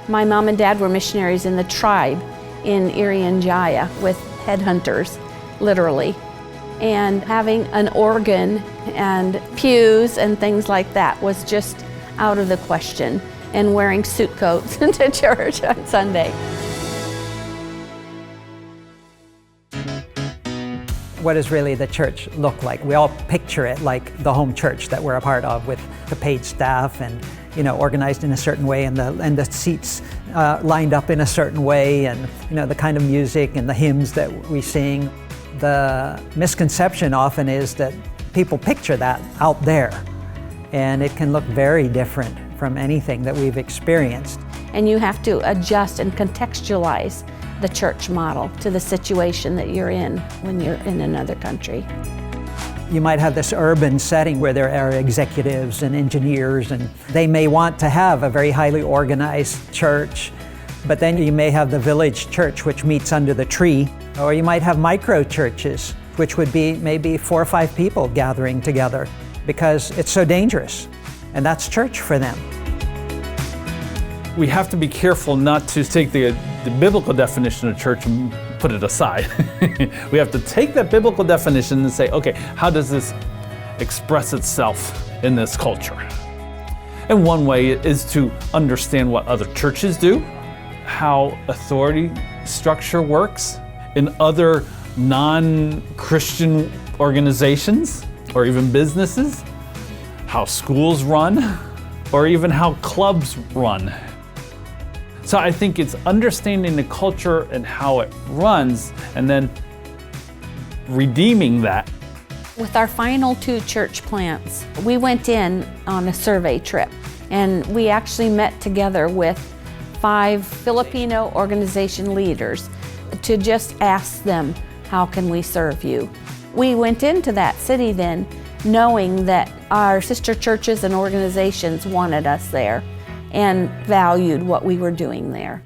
My mom and dad were missionaries in the tribe in Irian Jaya with headhunters, literally. And having an organ and pews and things like that was just out of the question, and wearing suit coats to church on Sunday. What does really the church look like? We all picture it like the home church that we're a part of, with the paid staff and organized in a certain way, and the seats lined up in a certain way, and the kind of music and the hymns that we sing. The misconception often is that people picture that out there, and it can look very different from anything that we've experienced. And you have to adjust and contextualize the church model to the situation that you're in when you're in another country. You might have this urban setting where there are executives and engineers, and they may want to have a very highly organized church, but then you may have the village church which meets under the tree, or you might have micro churches, which would be maybe 4 or 5 people gathering together because it's so dangerous, and that's church for them. We have to be careful not to take the biblical definition of church and put it aside. We have to take that biblical definition and say, okay, how does this express itself in this culture? And one way is to understand what other churches do, how authority structure works in other non-Christian organizations or even businesses, how schools run, or even how clubs run. So I think it's understanding the culture and how it runs, and then redeeming that. With our final 2 church plants, we went in on a survey trip, and we actually met together with 5 Filipino organization leaders to just ask them, how can we serve you? We went into that city then knowing that our sister churches and organizations wanted us there and valued what we were doing there.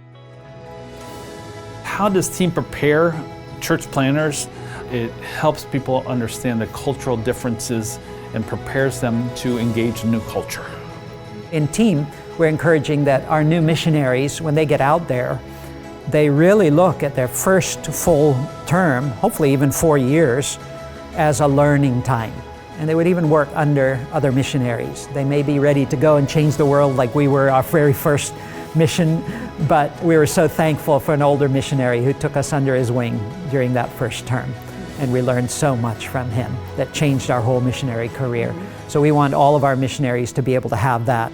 How does TEAM prepare church planners? It helps people understand the cultural differences and prepares them to engage in new culture. In TEAM, we're encouraging that our new missionaries, when they get out there, they really look at their first full term, hopefully even 4 years, as a learning time. And they would even work under other missionaries. They may be ready to go and change the world like we were our very first mission, but we were so thankful for an older missionary who took us under his wing during that first term. And we learned so much from him that changed our whole missionary career. So we want all of our missionaries to be able to have that.